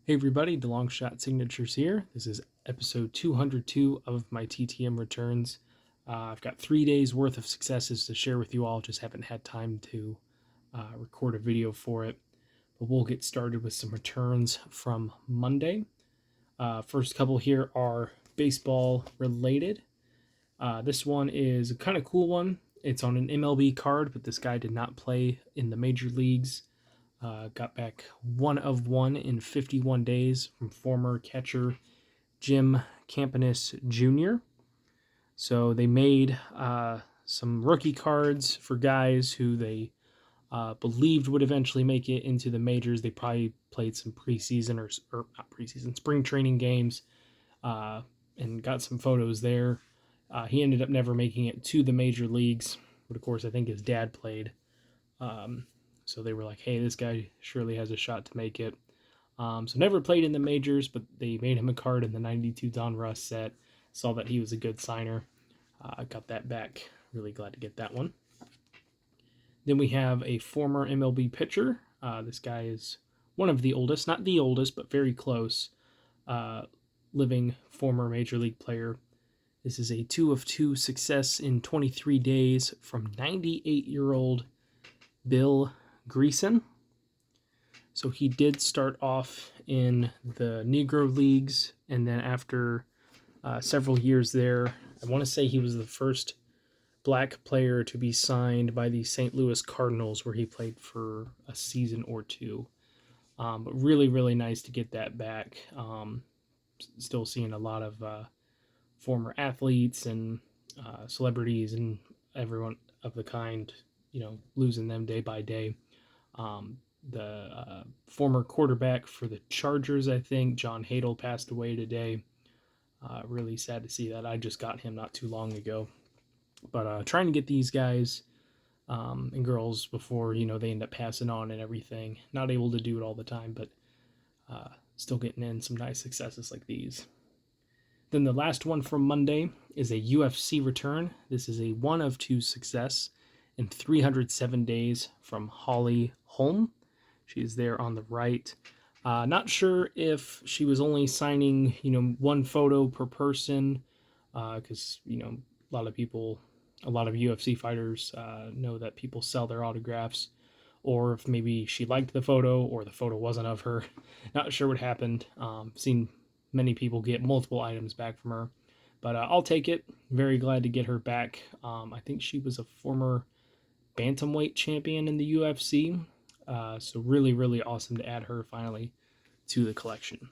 Hey everybody, DeLong Shot Signatures here. This is episode 202 of my TTM returns. I've got 3 days worth of successes to share with you all, just haven't had time to record a video for it. But we'll get started with some returns from Monday. First couple here are baseball related. This one is a kind of cool one. It's on an MLB card, but this guy did not play in the major leagues. Got back 1 of 1 in 51 days from former catcher Jim Campanus Jr. So they made some rookie cards for guys who they believed would eventually make it into the majors. They probably played some preseason or not preseason, spring training games and got some photos there. He ended up never making it to the major leagues, but of course I think his dad played. So they were like, hey, this guy surely has a shot to make it. So never played in the majors, but they made him a card in the 92 Don Russ set. Saw that he was a good signer. Got that back. Really glad to get that one. Then we have a former MLB pitcher. This guy is one of the oldest, not the oldest, but very close, living former major league player. This is a 2 of 2 success in 23 days from 98-year-old Bill Greason. So he did start off in the Negro Leagues, and then after several years there, I want to say he was the first black player to be signed by the St. Louis Cardinals, where he played for a season or two. But really, really nice to get that back. Still seeing a lot of former athletes and celebrities and everyone of the kind, losing them day by day. The former quarterback for the Chargers, I think, John Hadel, passed away today. Really sad to see that. I just got him not too long ago. But trying to get these guys and girls before, they end up passing on and everything. Not able to do it all the time, but still getting in some nice successes like these. Then the last one from Monday is a UFC return. This is a 1 of 2 success in 307 days from Holly Holm. She's there on the right. Not sure if she was only signing, one photo per person, because, a lot of UFC fighters know that people sell their autographs, or if maybe she liked the photo or the photo wasn't of her. Not sure what happened. Seen many people get multiple items back from her, but I'll take it. Very glad to get her back. I think she was a former bantamweight champion in the UFC. So really, really awesome to add her finally to the collection.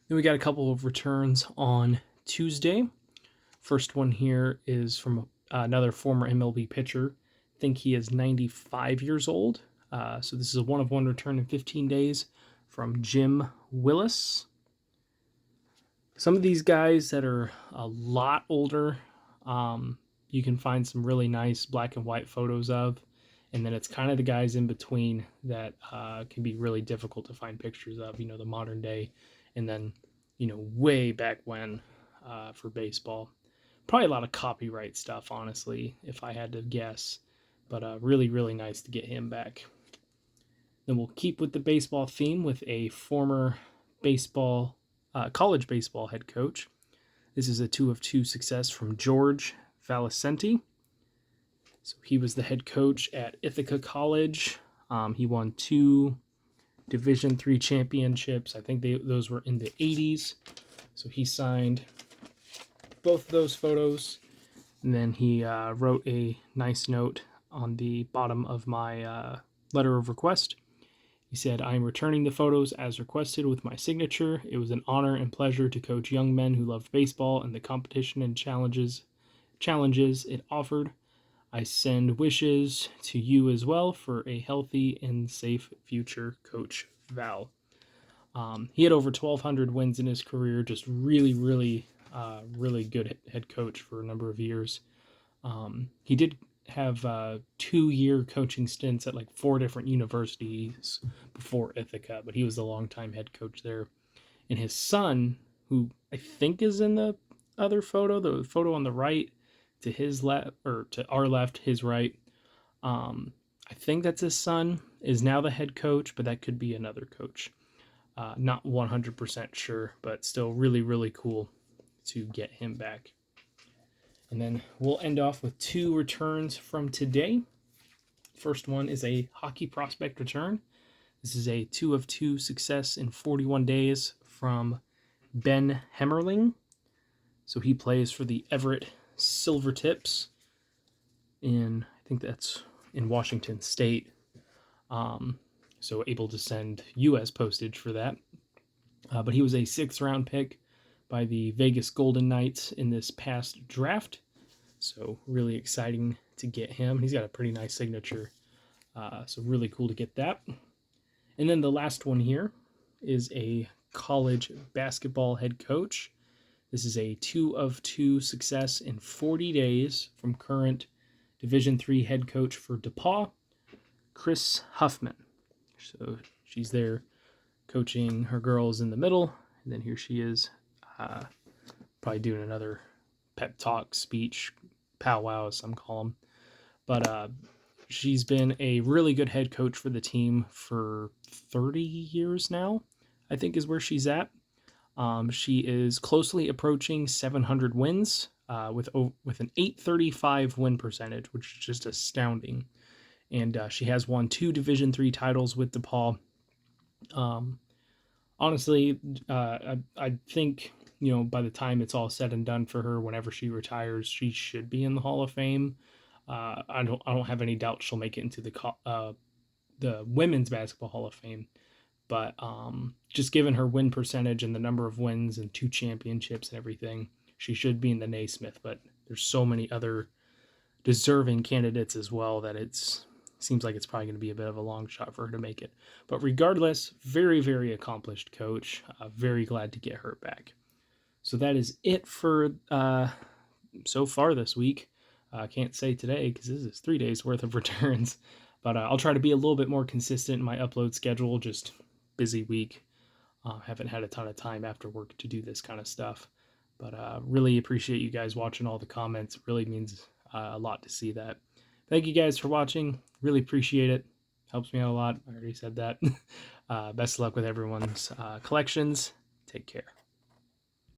Then we got a couple of returns on Tuesday. First one here is from another former MLB pitcher. I think he is 95 years old. So this is a 1 of 1 return in 15 days from Jim Willis. Some of these guys that are a lot older, you can find some really nice black and white photos of, and then it's kind of the guys in between that can be really difficult to find pictures of, the modern day, and then, way back when for baseball. Probably a lot of copyright stuff, honestly, if I had to guess, but really, really nice to get him back. Then we'll keep with the baseball theme with a former college baseball head coach. This is a 2 of 2 success from George Valicenti. So he was the head coach at Ithaca College. He won 2 Division III championships. I think those were in the 80s. So he signed both of those photos. And then he wrote a nice note on the bottom of my letter of request. He said, I am returning the photos as requested with my signature. It was an honor and pleasure to coach young men who loved baseball and the competition and challenges it offered. I send wishes to you as well for a healthy and safe future, Coach Val. He had over 1,200 wins in his career, just really, really, really good head coach for a number of years. He did have 2-year coaching stints at like 4 different universities before Ithaca, but he was the longtime head coach there. And his son, who I think is in the other photo, the photo on the right, to his left, or to our left, his right, I think that's his son, is now the head coach, but that could be another coach. Not 100% sure, but still really, really cool to get him back. And then we'll end off with 2 returns from today. First one is a hockey prospect return. This is a 2 of 2 success in 41 days from Ben Hemmerling. So he plays for the Everett Silvertips I think that's in Washington State. So able to send U.S. postage for that. But he was a 6th round pick by the Vegas Golden Knights in this past draft. So really exciting to get him. He's got a pretty nice signature. So really cool to get that. And then the last one here is a college basketball head coach. This is a 2 of 2 success in 40 days from current Division III head coach for DePaul, Chris Huffman. So she's there coaching her girls in the middle, and then here she is probably doing another pep talk speech, powwow as some call them. But she's been a really good head coach for the team for 30 years now, I think is where she's at. She is closely approaching 700 wins with an 835 win percentage, which is just astounding. And she has won 2 Division III titles with DePaul. Honestly, I think, by the time it's all said and done for her, whenever she retires, she should be in the Hall of Fame. I don't have any doubt she'll make it into the Women's Basketball Hall of Fame. But just given her win percentage and the number of wins and 2 championships and everything, she should be in the Naismith. But there's so many other deserving candidates as well that seems like it's probably going to be a bit of a long shot for her to make it. But regardless, very, very accomplished coach. Very glad to get her back. So that is it for so far this week. I can't say today because this is 3 days worth of returns. But I'll try to be a little bit more consistent in my upload schedule. Just busy week. Haven't had a ton of time after work to do this kind of stuff. But really appreciate you guys watching all the comments. It really means a lot to see that. Thank you guys for watching. Really appreciate it. Helps me out a lot. I already said that. Best of luck with everyone's collections. Take care.